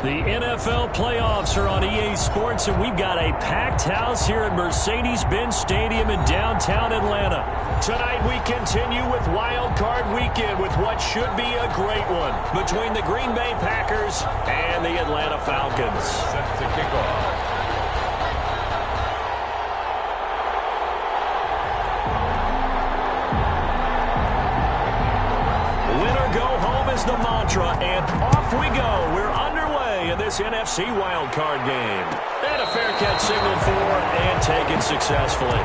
The NFL playoffs are on EA Sports, and we've got a packed house here at Mercedes-Benz Stadium in downtown Atlanta. Tonight we continue with Wild Card Weekend with what should be a great one between the Green Bay Packers and the Atlanta Falcons. Set to kick off. The mantra, and off we go. We're underway in this NFC wildcard game. And a fair catch signaled for and taken successfully.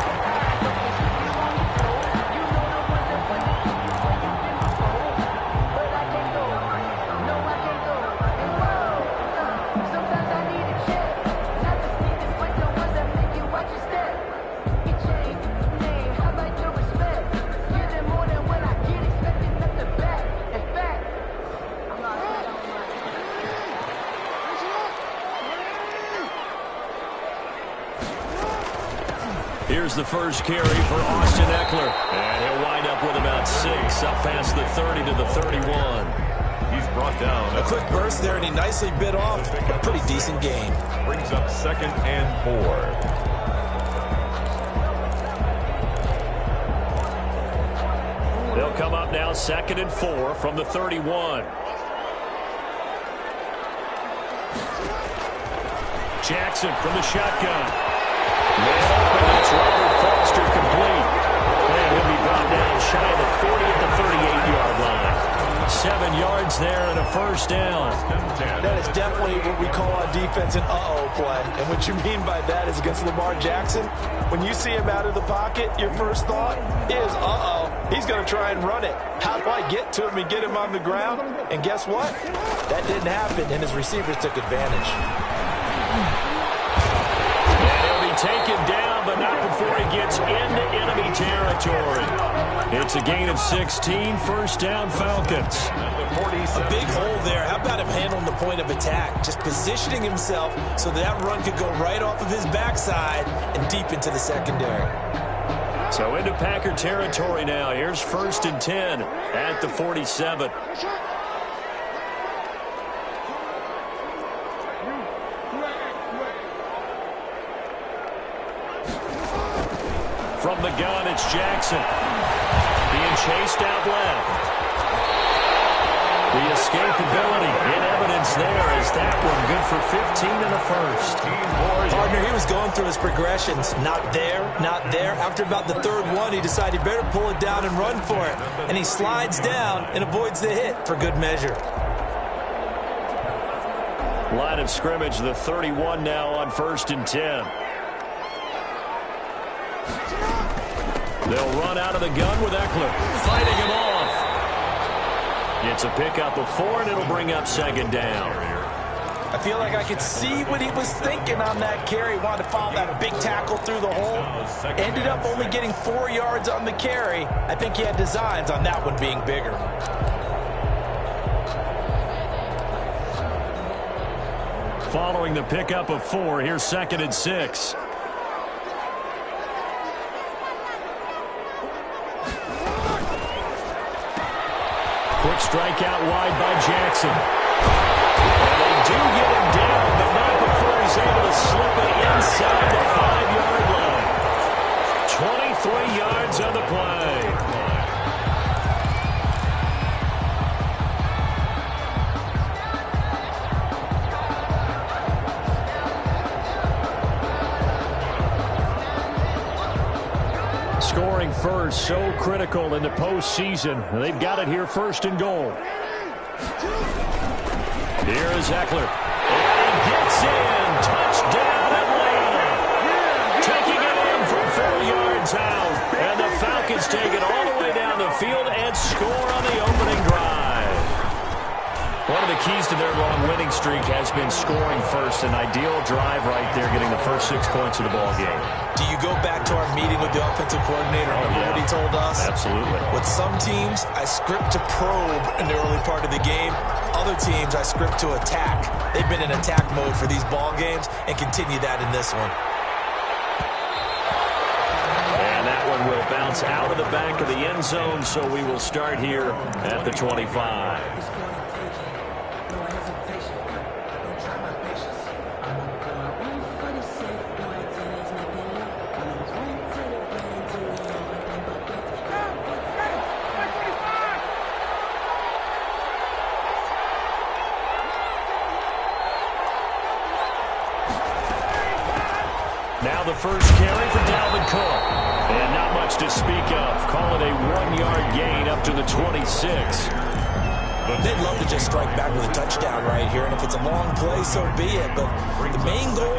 Here's the first carry for Austin Eckler. And he'll wind up with about 6, up past the 30 to the 31. He's brought down. A quick burst there, and he nicely bit off a pretty decent gain. Brings up 2nd and 4. They'll come up now 2nd and 4 from the 31. Jackson from the shotgun. Man open, that's Robert Foster complete. And he'll be brought down shy of the 40 at the 38-yard line. 7 yards there and a first down. That is definitely what we call on defense an uh-oh play. And what you mean by that is against Lamar Jackson, when you see him out of the pocket, your first thought is, uh-oh, he's going to try and run it. How do I get to him and get him on the ground? And guess what? That didn't happen, and his receivers took advantage. Taken down, but not before he gets into enemy territory. It's a gain of 16, first down Falcons. A big hole there. How about him handling the point of attack? Just positioning himself so that run could go right off of his backside and deep into the secondary. So into Packer territory now. Here's 1st and 10 at the 47. From the gun, it's Jackson. Being chased out left. The escapability in evidence there as that one good for 15 and a first. Partner, he was going through his progressions. Not there, not there. After about the 3rd one, he decided he better pull it down and run for it. And he slides down and avoids the hit for good measure. Line of scrimmage, the 31 now on 1st and 10. They'll run out of the gun with Eckler, fighting him off. It's a pickup of 4, and it'll bring up 2nd down. I feel like I could see what he was thinking on that carry. Wanted to follow that big tackle through the hole. Ended up only getting 4 yards on the carry. I think he had designs on that one being bigger. Following the pickup of 4, here's 2nd and 6. Quick strike out wide by Jackson. And they do get him down, but not before he's able to slip it inside the 5-yard line. 23 yards on the play. Scoring first, so critical in the postseason. They've got it here 1st and goal. Here is Eckler. And he gets in. Touchdown Atlanta. Taking it in from 4 yards out. And the Falcons take it all the way down the field and score on the opening drive. One of the keys to their long winning streak has been scoring first. An ideal drive right there, getting the first 6 points of the ball game. Do you go back to our meeting with the offensive coordinator? Remember what he told us? Absolutely. With some teams, I script to probe in the early part of the game. Other teams, I script to attack. They've been in attack mode for these ball games and continue that in this one. And that one will bounce out of the back of the end zone, so we will start here at the 25. Now the first carry for Dalvin Cook. And not much to speak of. Call it a 1-yard gain up to the 26. They'd love to just strike back with a touchdown right here, and if it's a long play, so be it. But the main goal,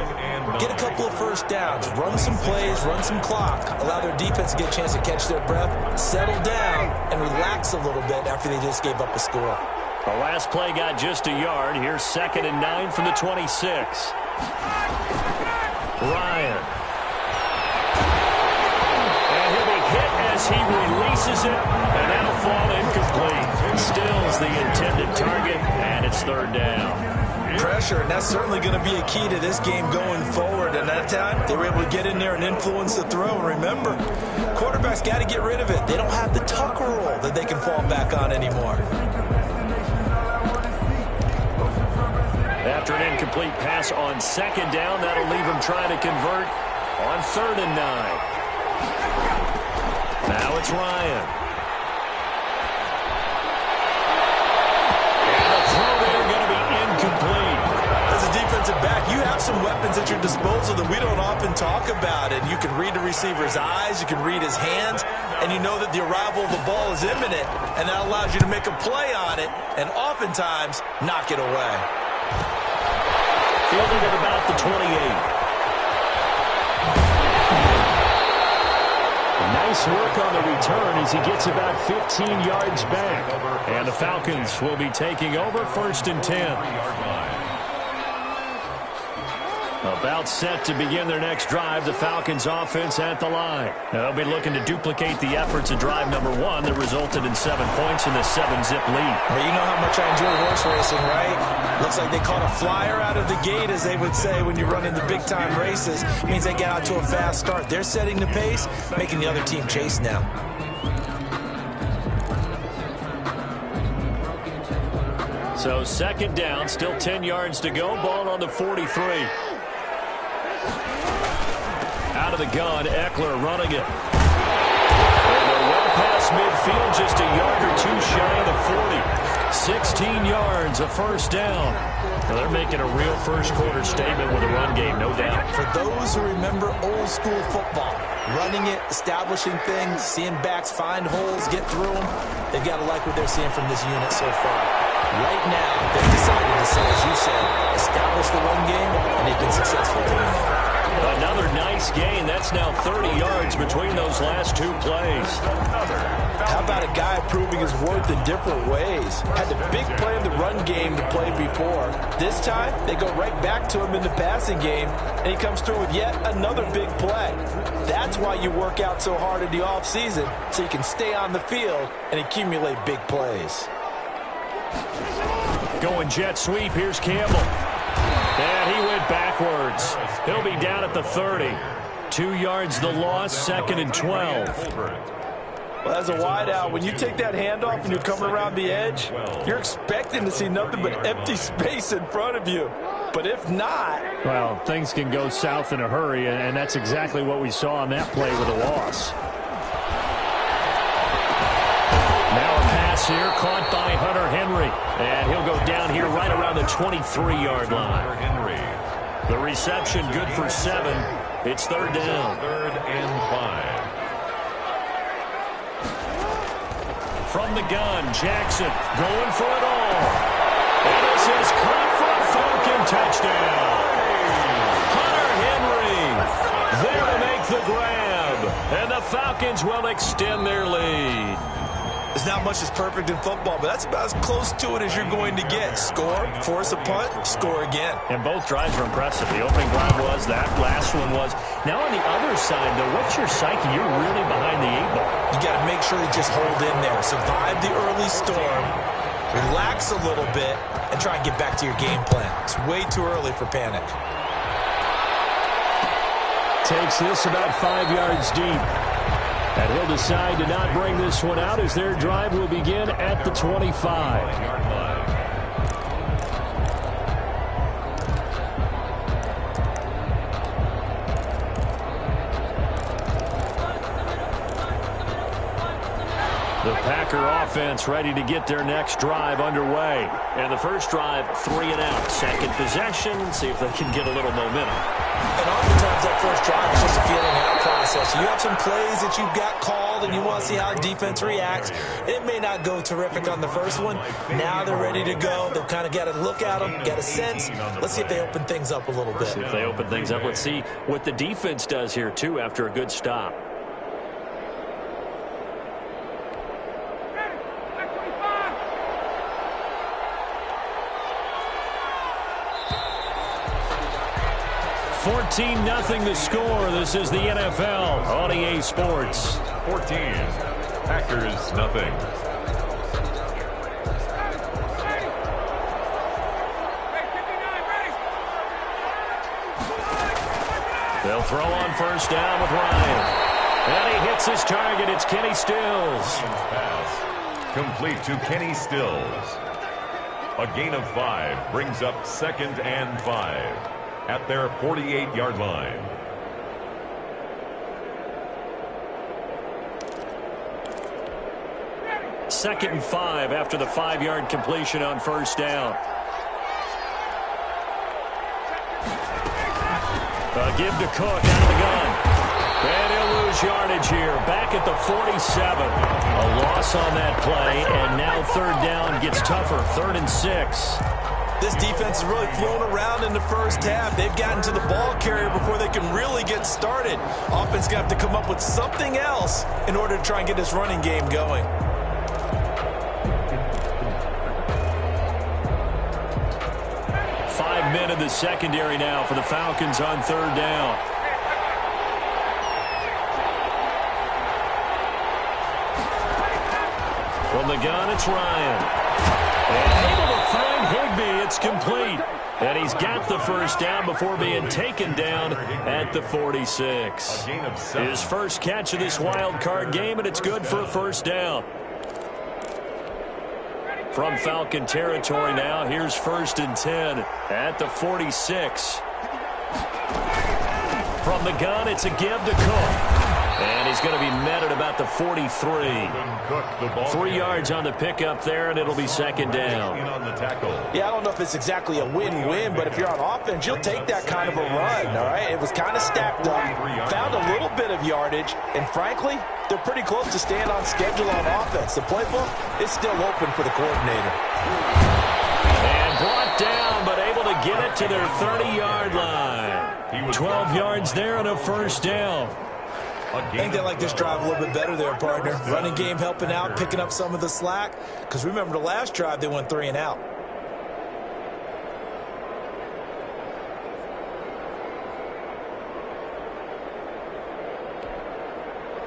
get a couple of first downs, run some plays, run some clock, allow their defense to get a chance to catch their breath, settle down, and relax a little bit after they just gave up a score. The last play got just a yard. Here's 2nd and 9 from the 26. Ryan. And he'll be hit as he releases it, and that'll fall incomplete. Stills the intended target, and it's 3rd down. Pressure, and that's certainly going to be a key to this game going forward. And that time, they were able to get in there and influence the throw. And remember, quarterbacks got to get rid of it. They don't have the tuck roll that they can fall back on anymore. After an incomplete pass on 2nd down, that'll leave him trying to convert on 3rd and 9. Now it's Ryan. And the throw there going to be incomplete. As a defensive back, you have some weapons at your disposal that we don't often talk about. And you can read the receiver's eyes, you can read his hands, and you know that the arrival of the ball is imminent. And that allows you to make a play on it and oftentimes knock it away. Fielded at about the 28. Nice work on the return as he gets about 15 yards back. And the Falcons will be taking over 1st and 10. About set to begin their next drive, the Falcons offense at the line. They'll be looking to duplicate the efforts of drive number 1 that resulted in 7 points in the 7-zip lead. Well, you know how much I enjoy horse racing, right? Looks like they caught a flyer out of the gate, as they would say when you run into big-time races. It means they get out to a fast start. They're setting the pace, making the other team chase now. So 2nd down, still 10 yards to go. Ball on the 43. Out of the gun, Eckler running it. And they're well past midfield, just a yard or 2 shy of the 40. 16 yards, a 1st down. Well, they're making a real first-quarter statement with a run game, no doubt. For those who remember old-school football, running it, establishing things, seeing backs find holes, get through them, they've got to like what they're seeing from this unit so far. Right now, they've decided to say, as you said, establish the run game, and they've been successful doing that. Another nice gain. That's now 30 yards between those last 2 plays. How about a guy proving his worth in different ways? Had the big play in the run game to play before. This time, they go right back to him in the passing game, and he comes through with yet another big play. That's why you work out so hard in the offseason, so you can stay on the field and accumulate big plays. Going jet sweep. Here's Campbell. And he went backwards. He'll be down at the 30. 2 yards the loss, 2nd and 12. Well, as a wideout, when you take that handoff and you're coming around the edge, you're expecting to see nothing but empty space in front of you. But if not... Well, things can go south in a hurry, and that's exactly what we saw on that play with a loss. Now a pass here, caught by Hunter Henry. And he'll go down here right around the 23-yard line. The reception good for 7. It's 3rd down. 3rd and 5. From the gun, Jackson going for it all. And this is caught for a Falcon touchdown. Hunter Henry there to make the grab. And the Falcons will extend their lead. There's not much that's perfect in football, but that's about as close to it as you're going to get. Score, force a punt, score again. And both drives are impressive. The opening drive was, that last one was. Now on the other side, though, what's your psyche? You're really behind the 8-ball. You got to make sure you just hold in there. Survive the early storm, relax a little bit, and try and get back to your game plan. It's way too early for panic. Takes this about 5 yards deep. And he'll decide to not bring this one out as their drive will begin at the 25. The Packer offense ready to get their next drive underway. And the first drive, 3 and out. Second possession, see if they can get a little momentum. And oftentimes that first drive is just a feeling out process. You have some plays that you've got called and you want to see how defense reacts. It may not go terrific on the first one. Now they're ready to go. They've kind of got to look at them, get a sense. Let's see if they open things up a little bit. See if they open things up. Let's see what the defense does here, too, after a good stop. $14-0 the score. This is the NFL on EA Sports. 14. Packers, nothing. They'll throw on first down with Ryan. And he hits his target. It's Kenny Stills. Pass. Complete to Kenny Stills. A gain of 5 brings up 2nd and 5. At their 48-yard line. Second and 5 after the 5-yard completion on first down. A give to Cook out of the gun. And he'll lose yardage here. Back at the 47. A loss on that play, and now third down gets tougher. 3rd and 6. This defense has really flown around in the first half. They've gotten to the ball carrier before they can really get started. Offense going to have to come up with something else in order to try and get this running game going. Five men in the secondary now for the Falcons on third down. From the gun, it's Ryan. And able to find Higbee. It's complete. And he's got the first down before being taken down at the 46. His first catch of this wild card game, and it's good for a first down. From Falcon territory now, here's 1st and 10 at the 46. From the gun, it's a give to Cook. And he's going to be met at about the 43. 3 yards on the pickup there, and it'll be second down. Yeah, I don't know if it's exactly a win-win, but if you're on offense, you'll take that kind of a run, all right? It was kind of stacked up, found a little bit of yardage, and frankly, they're pretty close to staying on schedule on offense. The playbook is still open for the coordinator. And brought down, but able to get it to their 30-yard line. 12 yards there and a first down. I think they like this drive a little bit better there, partner. Running game helping out, picking up some of the slack. Because remember, the last drive, they went 3 and out.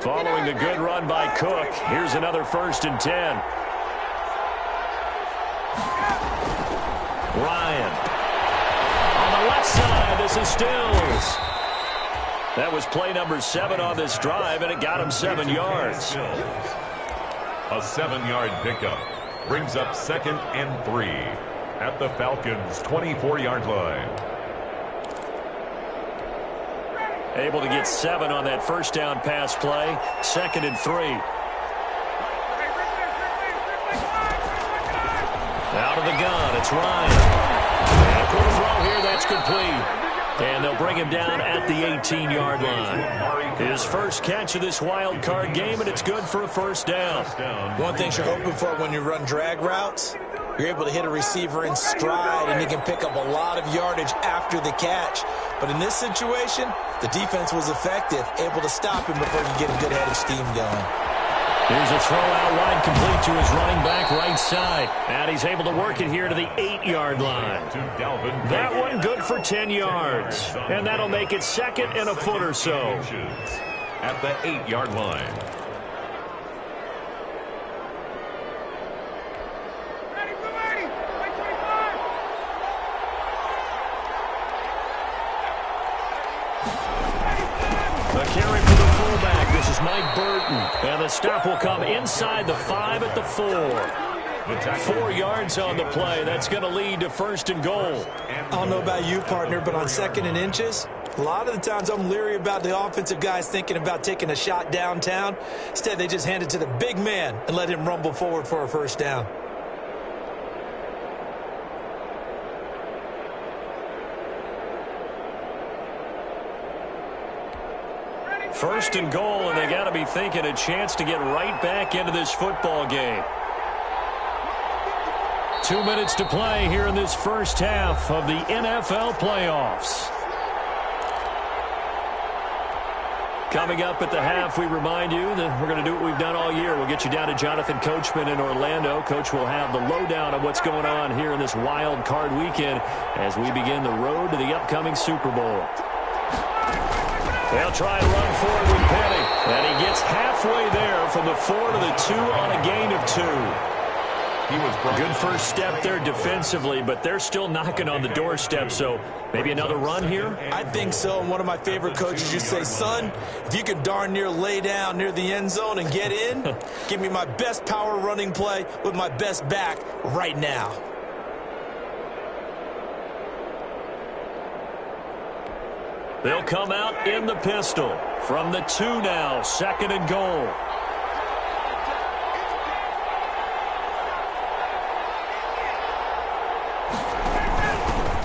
Following the good run by Cook, here's another 1st and 10. Ryan. On the left side, this is Stills. That was play number 7 on this drive, and it got him 7 yards. A 7-yard pickup brings up 2nd and 3 at the Falcons' 24-yard line. Able to get 7 on that first down pass play. 2nd and 3. Out of the gun, it's Ryan. And a quick throw here, that's complete. And they'll bring him down at the 18-yard line. His first catch of this wild card game, and it's good for a first down. One thing you're hoping for when you run drag routes, you're able to hit a receiver in stride, and he can pick up a lot of yardage after the catch. But in this situation, the defense was effective, able to stop him before he get a good head of steam going. Here's a throw out wide complete to his running back right side. And he's able to work it here to the 8-yard line. That one good for 10 yards. And that'll make it 2nd and a foot or so. At the 8-yard line. The carry for the fullback. This is Mike Burton. And the stop will come inside the 5 at the 4. 4 yards on the play. That's going to lead to 1st and goal. I don't know about you, partner, but on 2nd and inches, A lot of the times I'm leery about the offensive guys thinking about taking a shot downtown. Instead, they just hand it to the big man and let him rumble forward for a first down. First and goal, and they got to be thinking a chance to get right back into this football game. 2 minutes to play here in this first half of the NFL playoffs. Coming up at the half, we remind you that we're going to do what we've done all year. We'll get you down to Jonathan Coachman in Orlando. Coach will have the lowdown of what's going on here in this wild card weekend as we begin the road to the upcoming Super Bowl. They'll try and run forward with Penny. And he gets halfway there from the 4 to the 2 on a gain of 2. He was good first step there defensively, but they're still knocking on the doorstep, so maybe another run here? I think so. And one of my favorite coaches used to say, son, if you could darn near lay down near the end zone and get in, give me my best power running play with my best back right now. They'll come out in the pistol from the 2 now, 2nd and goal.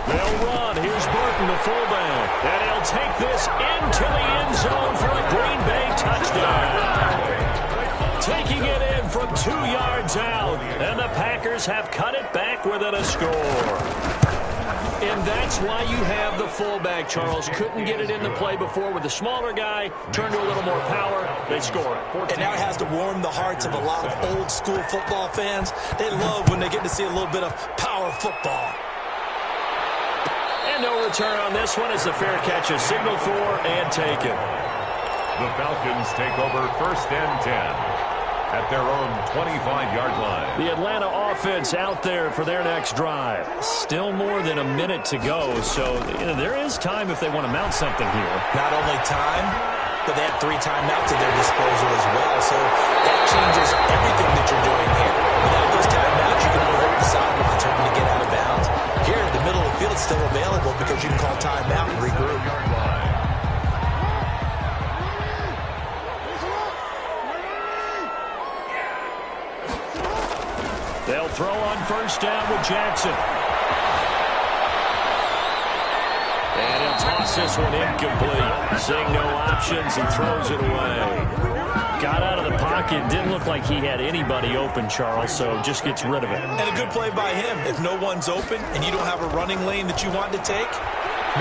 They'll run. Here's Burton, the fullback. And he'll take this into the end zone for a Green Bay touchdown. Taking it in from 2 yards out. And the Packers have cut it back within a score. And that's why you have the fullback, Charles. Couldn't get it in the play before with the smaller guy. Turned to a little more power. They score. And now it has to warm the hearts of a lot of old-school football fans. They love when they get to see a little bit of power football. And no return on this one as the fair catch is signaled for and taken. The Falcons take over 1st and 10 at their own 25-yard line. The Atlanta offense out there for their next drive. Still more than a minute to go, so there is time if they want to mount something here. Not only time, but they have 3 timeouts at their disposal as well, so that changes everything that you're doing here. Without those timeouts, you can only hold the sidelines hoping to get out of bounds. Here, the middle of the field is still available because you can call timeout and regroup. They'll throw on first down with Jackson. And he'll toss this one incomplete. Seeing no options and throws it away. Got out of the pocket. Didn't look like he had anybody open, Charles, so just gets rid of it. And a good play by him. If no one's open and you don't have a running lane that you want to take,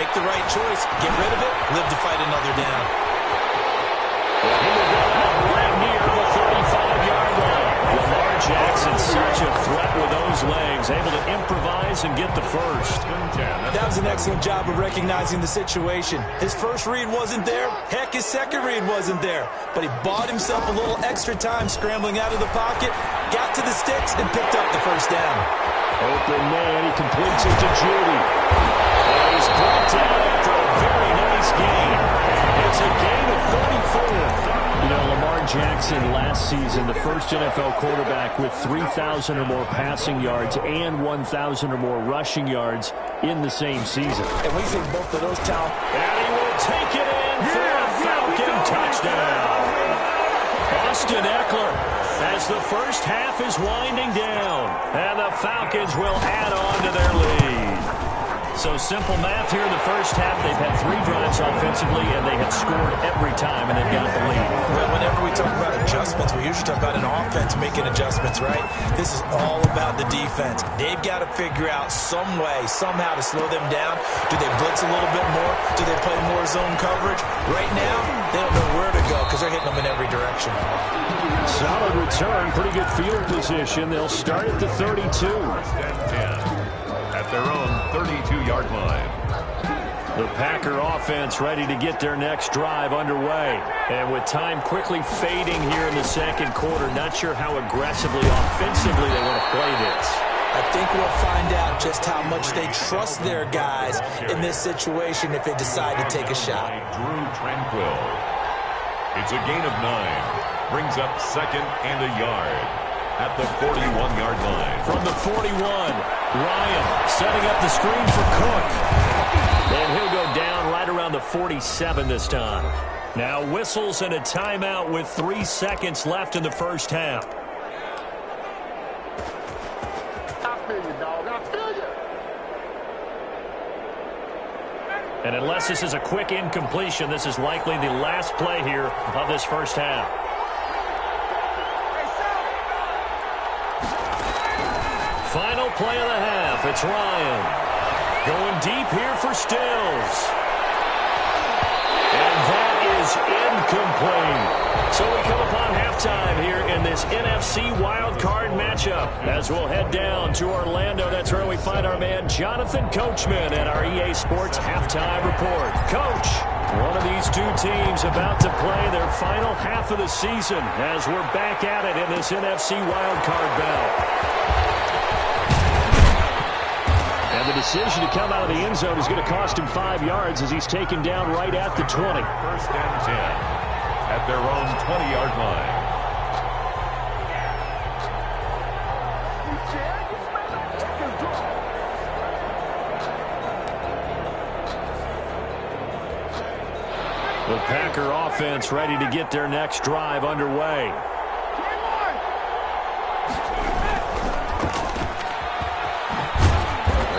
make the right choice. Get rid of it. Live to fight another down. Well, he will go out right near the 35-yard line. Lamar Jackson, such a threat with those legs, able to improvise and get the first. That was an excellent job of recognizing the situation. His first read wasn't there. Heck, his second read wasn't there. But he bought himself a little extra time scrambling out of the pocket, got to the sticks, and picked up the first down. Open man, he completes it to Judy. And he's brought down after a very nice gain. It's a gain of 34. You know, Lamar Jackson last season, the first NFL quarterback with 3,000 or more passing yards and 1,000 or more rushing yards in the same season. And we see both of those talent. And he will take it in for a Falcon touchdown. Austin Eckler as the first half is winding down. And the Falcons will add on to their lead. So simple math here in the first half. They've had 3 drives offensively, and they have scored every time, and they've got the lead. Well, whenever we talk about adjustments, we usually talk about an offense making adjustments, right? This is all about the defense. They've got to figure out some way, somehow to slow them down. Do they blitz a little bit more? Do they play more zone coverage? Right now, they don't know where to go because they're hitting them in every direction. Solid return, pretty good field position. They'll start at the 32. At their own 32-yard line. The Packer offense ready to get their next drive underway. And with time quickly fading here in the second quarter, not sure how aggressively, offensively they want to play this. I think we'll find out just how much they trust their guys in this situation if they decide to take a shot. Drew Tranquill. It's a gain of 9. Brings up 2nd and a yard at the 41-yard line. From the 41, Ryan setting up the screen for Cook. And he'll go down right around the the 47 this time. Now whistles and a timeout with 3 seconds left in the first half. I feel you, dog. I feel you. And unless this is a quick incompletion, this is likely the last play here of this first half. Final play of the half. It's Ryan. Going deep here for Stills. And that is incomplete. So we come upon halftime here in this NFC wildcard matchup. As we'll head down to Orlando, that's where we find our man Jonathan Coachman at our EA Sports Halftime Report. Coach, one of these two teams about to play their final half of the season as we're back at it in this NFC wildcard bout. And the decision to come out of the end zone is going to cost him 5 yards as he's taken down right at the 20. First and 10 at their own 20-yard line. The Packer offense ready to get their next drive underway.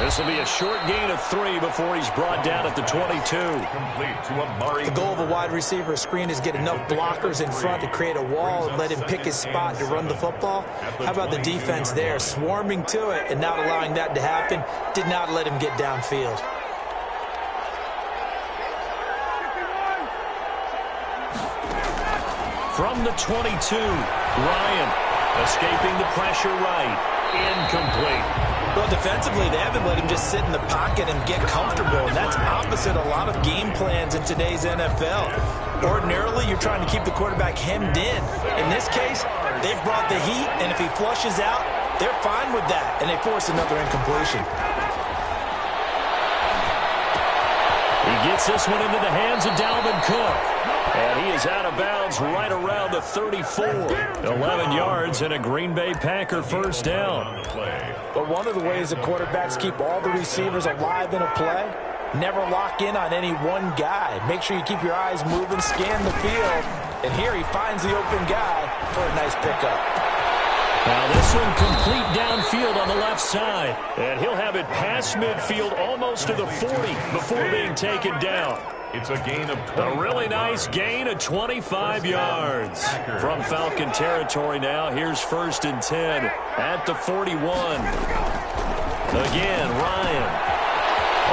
This will be a short gain of 3 before he's brought down at the 22. Complete to Amari. The goal of a wide receiver screen is get enough blockers in front to create a wall and let him pick his spot to run the football. How about the defense there, swarming to it and not allowing that to happen? Did not let him get downfield. From the 22, Ryan escaping the pressure right. Incomplete. Well, defensively, they haven't let him just sit in the pocket and get comfortable, and that's opposite a lot of game plans in today's NFL. Ordinarily, you're trying to keep the quarterback hemmed in. In this case, they've brought the heat, and if he flushes out, they're fine with that, and they force another incompletion. He gets this one into the hands of Dalvin Cook. And he is out of bounds right around the 34. 11 yards and a Green Bay Packer first down. But one of the ways the quarterbacks keep all the receivers alive in a play, never lock in on any one guy. Make sure you keep your eyes moving, scan the field. And here he finds the open guy for a nice pickup. Now this one complete downfield on the left side. And he'll have it past midfield almost to the 40 before being taken down. It's a gain of 20. A really nice gain of 25 yards. From Falcon territory now, here's first and 10 at the 41. Again, Ryan.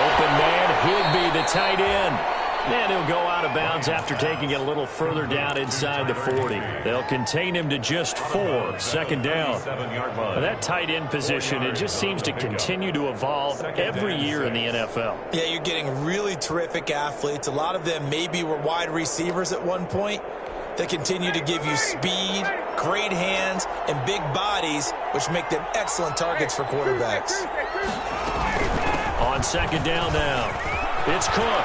Open man, Higbee, the tight end. And he'll go out of bounds after taking it a little further down inside the 40. They'll contain him to just 4, second down. That tight end position, it just seems to continue to evolve every year in the NFL. Yeah, you're getting really terrific athletes. A lot of them maybe were wide receivers at one point. They continue to give you speed, great hands, and big bodies, which make them excellent targets for quarterbacks. On second down now, it's Cook.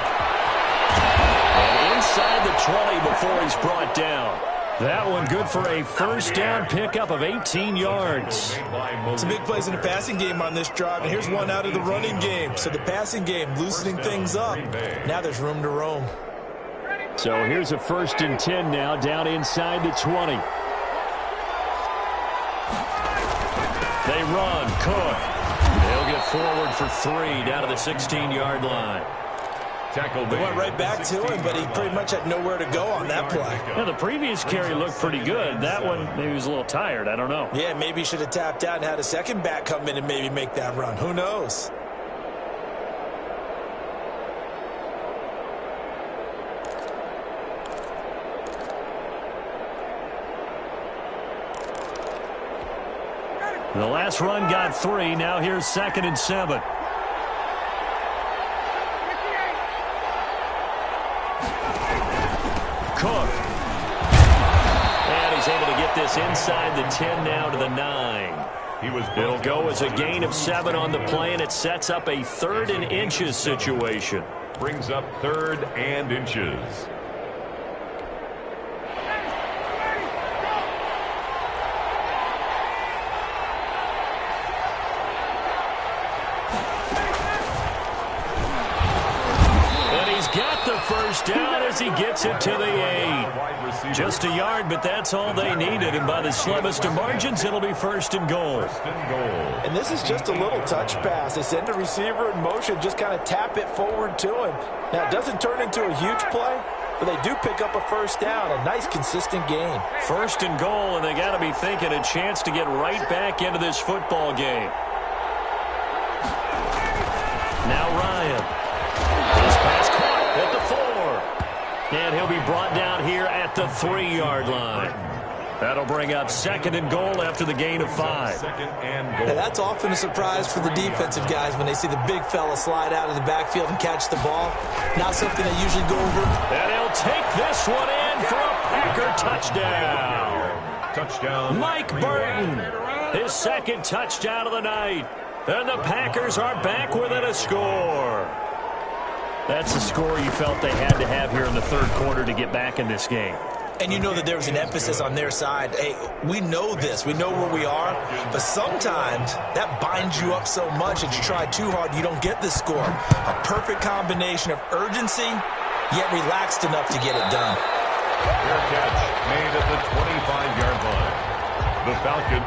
And inside the 20 before he's brought down. That one good for a first down pickup of 18 yards. Some big plays in the passing game on this drive, and here's one out of the running game. So the passing game loosening things up. Now there's room to roam. So here's a first and 10 now down inside the 20. They run. Cook. They'll get forward for 3 down to the 16-yard line. They went right back to him, but he pretty much had nowhere to go on that play. Now, the previous carry looked pretty good. That one, maybe he was a little tired. I don't know. Yeah, maybe he should have tapped out and had a second back come in and maybe make that run. Who knows? The last run got 3. Now here's second and 7. Cook. And he's able to get this inside the 10 now to the 9. It'll go as a gain of 7 on the play, and it sets up a 3rd and inches situation. Brings up 3rd and inches. And he's got get the first down as he gets it to the 8. Just a yard, but that's all they needed. And by the slimmest of margins, it'll be first and goal. And this is just a little touch pass. They send the receiver in motion, just kind of tap it forward to him. Now, it doesn't turn into a huge play, but they do pick up a first down. A nice, consistent gain. First and goal, and they got to be thinking a chance to get right back into this football game. Now Ryan. His pass caught at the 4. And he'll be brought down here at the 3-yard line. That'll bring up second and goal after the gain of 5. Now that's often a surprise for the defensive guys when they see the big fella slide out of the backfield and catch the ball. Not something they usually go over. And he'll take this one in for a Packer touchdown. Touchdown. Mike Burton, his second touchdown of the night. And the Packers are back within a score. That's a score you felt they had to have here in the third quarter to get back in this game. And you know that there was an emphasis on their side. Hey, we know this. We know where we are. But sometimes that binds you up so much that you try too hard, you don't get the score. A perfect combination of urgency, yet relaxed enough to get it done. Fair catch made at the 25-yard line. The Falcons.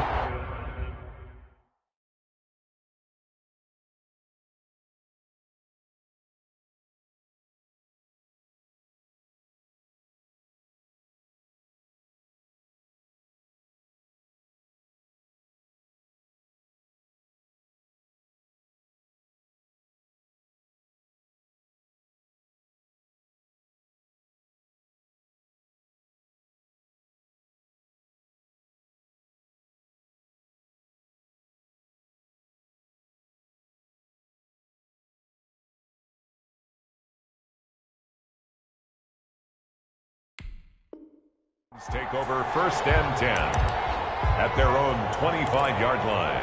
Take over first and 10 at their own 25-yard line.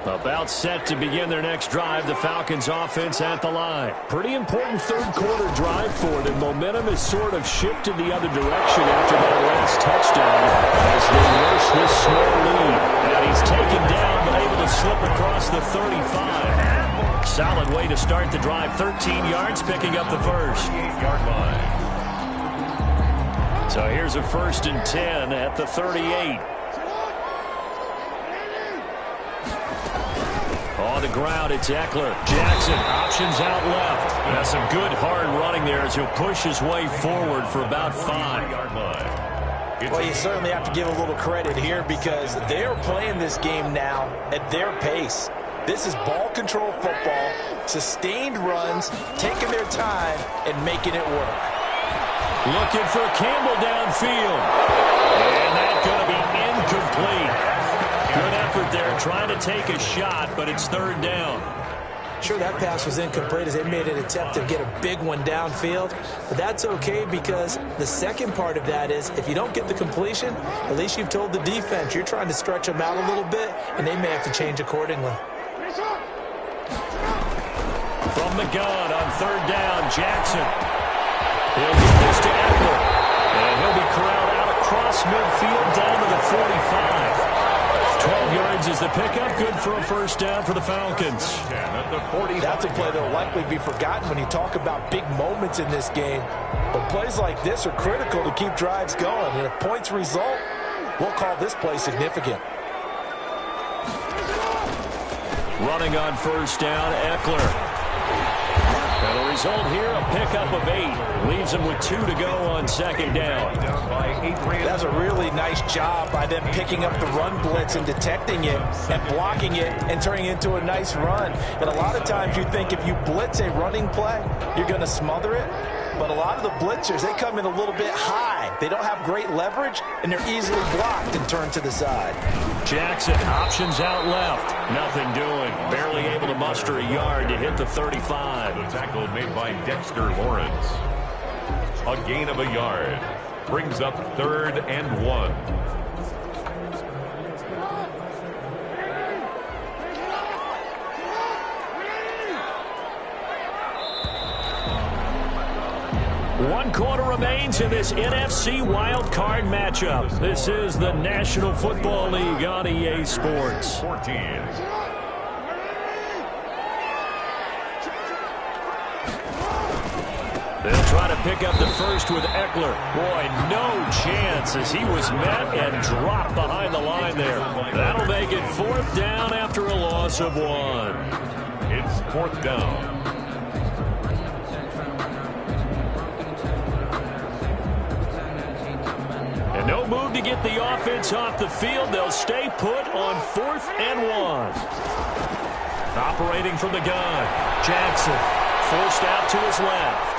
About set to begin their next drive, the Falcons offense at the line. Pretty important third quarter drive for them. Momentum has sort of shifted the other direction after that last touchdown as they nurse this small lead. And he's taken down but able to slip across the 35. Solid way to start the drive. 13 yards, picking up the first. 8-yard line. So here's a first and 10 at the 38. On the ground, it's Eckler. Jackson, options out left. That's some good hard running there as he'll push his way forward for about 5. Well, you certainly have to give a little credit here because they are playing this game now at their pace. This is ball control football, sustained runs, taking their time and making it work. Looking for Campbell downfield. And that's going to be incomplete. Good effort there, trying to take a shot, but it's third down. Sure, that pass was incomplete as they made an attempt to get a big one downfield. But that's okay because the second part of that is if you don't get the completion, at least you've told the defense you're trying to stretch them out a little bit, and they may have to change accordingly. From the gun on third down, Jackson. He'll get this to Eckler. And he'll be corralled out across midfield down to the 45. 12 yards is the pickup. Good for a first down for the Falcons. That's a play that will likely be forgotten when you talk about big moments in this game. But plays like this are critical to keep drives going. And if points result, we'll call this play significant. Running on first down, Eckler. And the result here, a pickup of 8. Leaves him with 2 to go on second down. That's a really nice job by them picking up the run blitz and detecting it and blocking it and turning it into a nice run. And a lot of times you think if you blitz a running play, you're going to smother it. But a lot of the blitzers, they come in a little bit high. They don't have great leverage, and they're easily blocked and turned to the side. Jackson, options out left. Nothing doing. Barely able to muster a yard to hit the 35. The tackle made by Dexter Lawrence. A gain of a yard. Brings up third and 1. 1 quarter remains in this NFC Wild Card matchup. This is the National Football League on EA Sports. 14. They'll try to pick up the first with Eckler. Boy, no chance as he was met and dropped behind the line there. That'll make it 4th down after a loss of 1. It's 4th down. And no move to get the offense off the field. They'll stay put on 4th and 1. Operating from the gun, Jackson forced out to his left.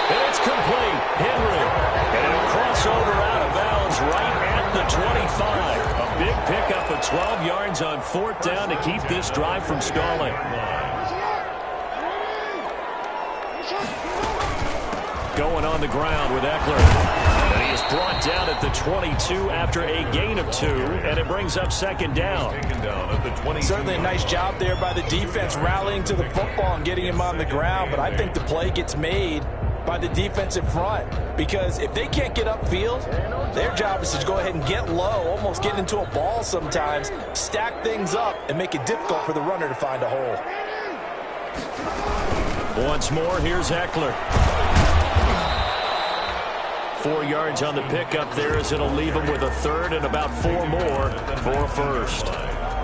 And it's complete. Henry. And it'll cross over out of bounds right at the 25. A big pickup of 12 yards on 4th down to keep this drive from stalling. Going on the ground with Eckler. And he is brought down at the 22 after a gain of 2, and it brings up 2nd down. Taken down at the 22. Certainly a nice job there by the defense rallying to the football and getting him on the ground, but I think the play gets made by the defensive front, because if they can't get upfield, their job is to go ahead and get low, almost get into a ball sometimes, stack things up, and make it difficult for the runner to find a hole. Once more, here's Eckler. 4 yards on the pickup there as it'll leave him with a 3rd and about 4 more for a 1st.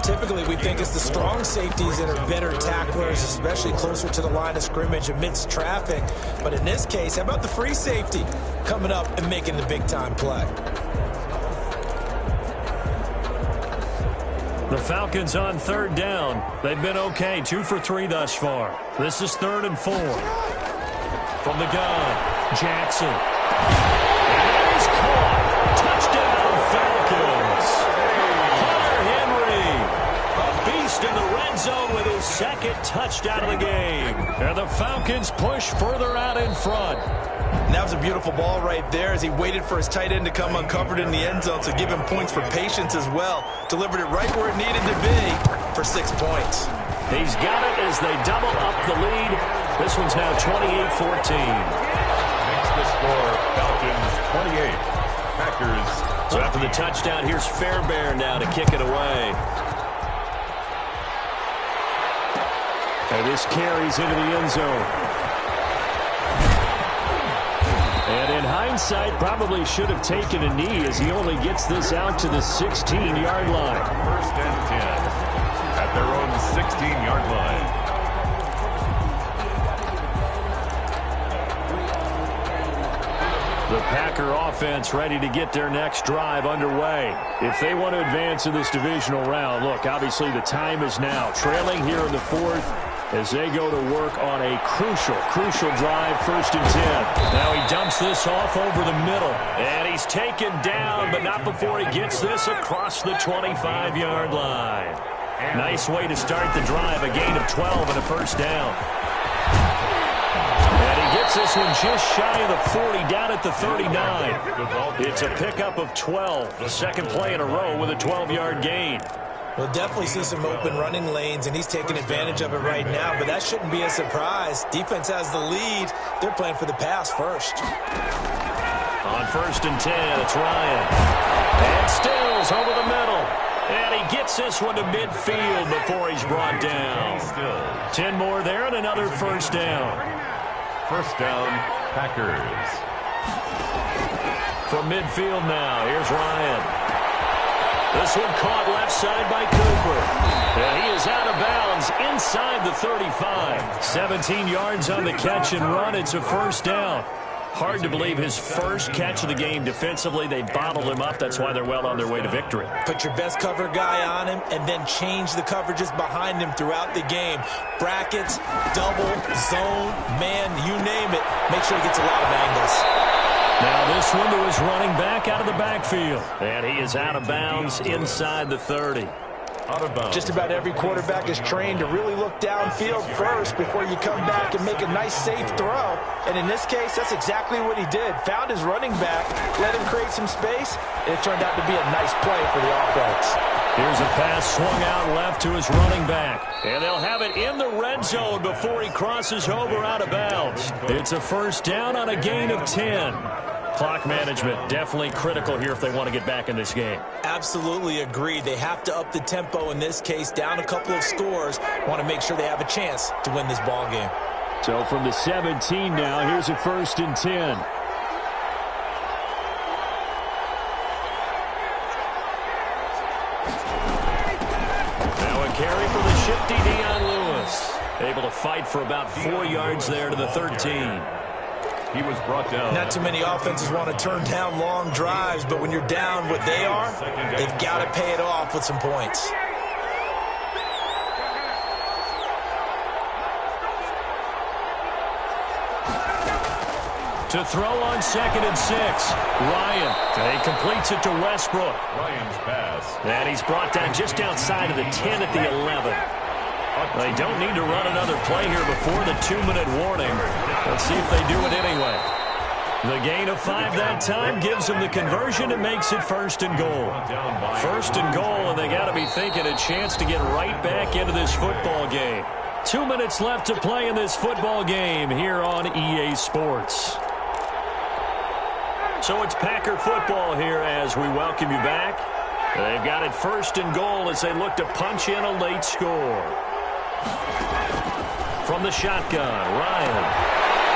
Typically, we think it's the strong safeties that are better tacklers, especially closer to the line of scrimmage amidst traffic. But in this case, how about the free safety coming up and making the big-time play? The Falcons on 3rd down. They've been okay, 2 for 3 thus far. This is 3rd and 4. From the gun, Jackson. And that is caught. Touchdown, Falcons. In the red zone with his 2nd touchdown of the game. And the Falcons push further out in front. And that was a beautiful ball right there as he waited for his tight end to come uncovered in the end zone, so give him points for patience as well. Delivered it right where it needed to be for 6 points. He's got it as they double up the lead. This one's now 28-14. Makes the score Falcons 28. Packers. So after the touchdown, here's Fairbairn now to kick it away. And this carries into the end zone. And in hindsight, probably should have taken a knee as he only gets this out to the 16-yard line. 1st and 10 at their own 16-yard line. The Packer offense ready to get their next drive underway. If they want to advance in this divisional round, look, obviously the time is now. Trailing here in the 4th as they go to work on a crucial drive, 1st and 10. Now he dumps this off over the middle, and he's taken down, but not before he gets this across the 25-yard line. Nice way to start the drive, a gain of 12 and a 1st down. And he gets this one just shy of the 40, down at the 39. It's a pickup of 12, the 2nd play in a row with a 12-yard gain. We'll definitely see some open running lanes, and he's taking advantage of it right now, but that shouldn't be a surprise. Defense has the lead. They're playing for the pass first. On 1st and 10, it's Ryan. And Stills over the middle. And he gets this one to midfield before he's brought down. 10 more there and another 1st down. 1st down, Packers. From midfield now, here's Ryan. This one caught left side by Cooper. And he is out of bounds inside the 35. 17 yards on the catch and run. It's a 1st down. Hard to believe his first catch of the game defensively. They bottled him up. That's why they're well on their way to victory. Put your best cover guy on him and then change the coverages behind him throughout the game. Brackets, double, zone, man, you name it. Make sure he gets a lot of angles. Now this one to his running back out of the backfield. And he is out of bounds inside the 30. Out of bounds. Just about every quarterback is trained to really look downfield first before you come back and make a nice, safe throw. And in this case, that's exactly what he did. Found his running back, let him create some space, and it turned out to be a nice play for the offense. Here's a pass swung out left to his running back. And they'll have it in the red zone before he crosses over out of bounds. It's a first down on a gain of 10. Clock management definitely critical here if they want to get back in this game. Absolutely agreed. They have to up the tempo in this case, down a couple of scores. Want to make sure they have a chance to win this ball game. So from the 17 now, here's a first and 10. Now a carry for the shifty Dion Lewis. Able to fight for about 4 yards there to the 13. He was brought down. Not too many offenses want to turn down long drives, but when you're down what they are, they've got to pay it off with some points. To throw on 2nd and 6. Ryan. He completes it to Westbrook. Ryan's pass. And he's brought down just outside of the 10 at the 11. They don't need to run another play here before the 2-minute warning. Let's see if they do it anyway. The gain of 5 that time gives them the conversion and makes it first and goal. First and goal, and they got to be thinking a chance to get right back into this football game. 2 minutes left to play in this football game here on EA Sports. So it's Packer football here as we welcome you back. They've got it first and goal as they look to punch in a late score. From the shotgun, Ryan.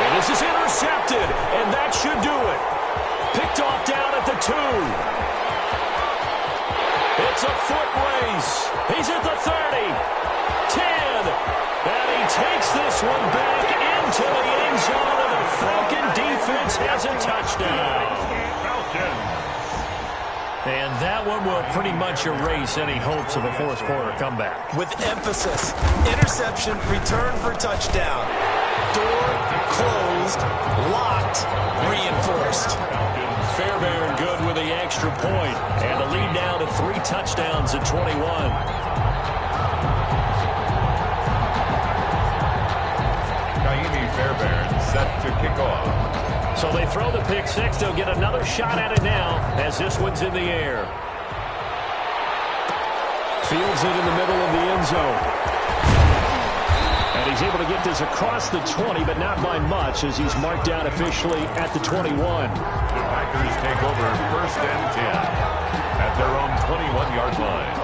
And this is intercepted, and that should do it. Picked off down at the 2. It's a foot race. He's at the 30, 10, and he takes this one back into the end zone, and the Falcon defense has a touchdown. And that one will pretty much erase any hopes of a fourth quarter comeback. With emphasis, interception, return for touchdown. Door closed, locked, reinforced. Fairbairn good with the extra point, and the lead now to 3 touchdowns at 21. Fairbairn set to kick off. So they throw the pick 6. They'll get another shot at it now as this one's in the air. Fields it in the middle of the end zone. And he's able to get this across the 20, but not by much as he's marked down officially at the 21. The Packers take over first and 10 at their own 21-yard line.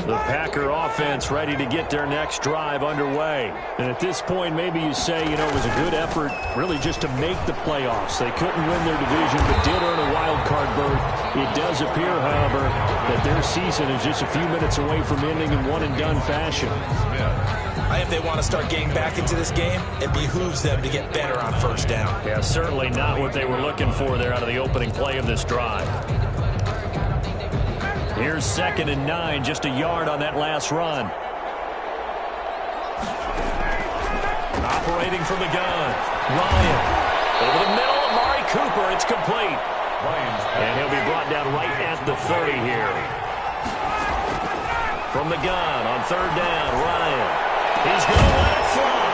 The Packer offense ready to get their next drive underway. And at this point, maybe you say, you know, it was a good effort really just to make the playoffs. They couldn't win their division, but did earn a wild card berth. It does appear, however, that their season is just a few minutes away from ending in one-and-done fashion. I think if they want to start getting back into this game, it behooves them to get better on first down. Yeah, certainly not what they were looking for there out of the opening play of this drive. Here's 2nd and 9, just a yard on that last run. Operating from the gun, Ryan. Over the middle, Amari Cooper, it's complete. And he'll be brought down right at the 30 here. From the gun on 3rd down, Ryan. He's going to let it fly.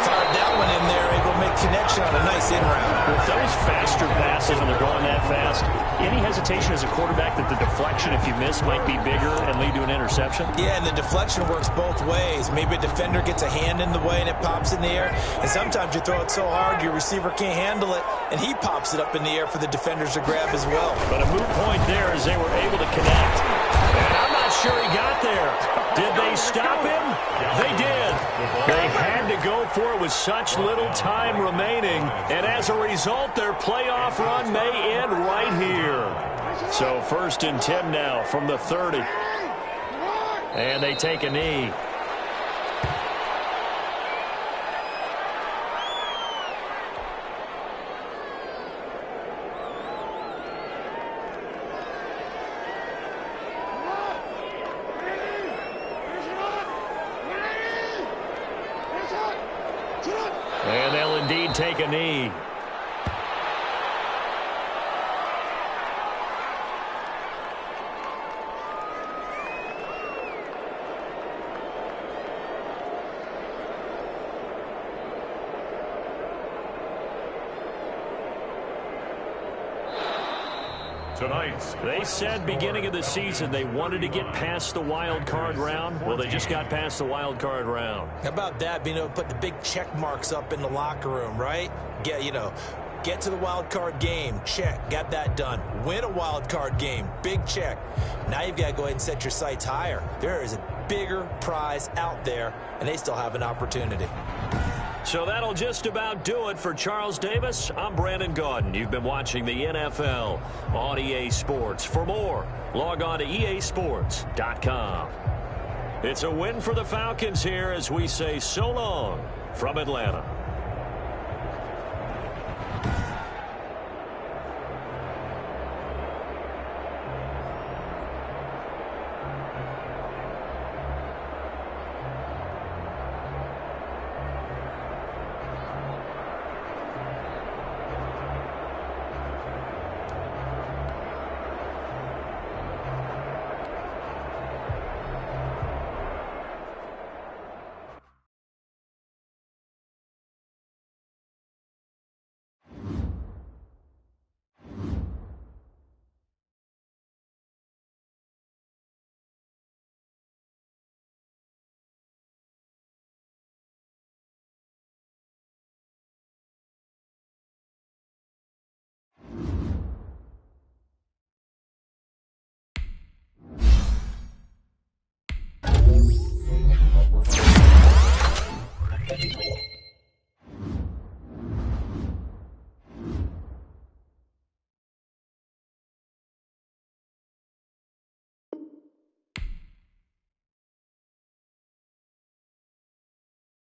Fired that one in there, able to make connection on a nice in-route. With those faster passes when they're going that fast, any hesitation as a quarterback that the deflection, if you miss, might be bigger and lead to an interception? Yeah, and the deflection works both ways. Maybe a defender gets a hand in the way and it pops in the air. And sometimes you throw it so hard your receiver can't handle it, and he pops it up in the air for the defenders to grab as well. But a moot point there as they were able to connect. And I'm not sure he got there. Did they stop him? They did. They had to go for it with such little time remaining. And as a result, their playoff run may end right here. So 1st and 10 now from the 30. And they take a knee. And they'll indeed take a knee. They said beginning of the season they wanted to get past the wild card round. Well, they just got past the wild card round. How about that, being able to put the big check marks up in the locker room, right? Get to the wild card game, check, got that done. Win a wild card game, big check. Now you've got to go ahead and set your sights higher. There is a bigger prize out there, and they still have an opportunity. So that'll just about do it for Charles Davis. I'm Brandon Gaudin. You've been watching the NFL on EA Sports. For more, log on to easports.com. It's a win for the Falcons here as we say so long from Atlanta.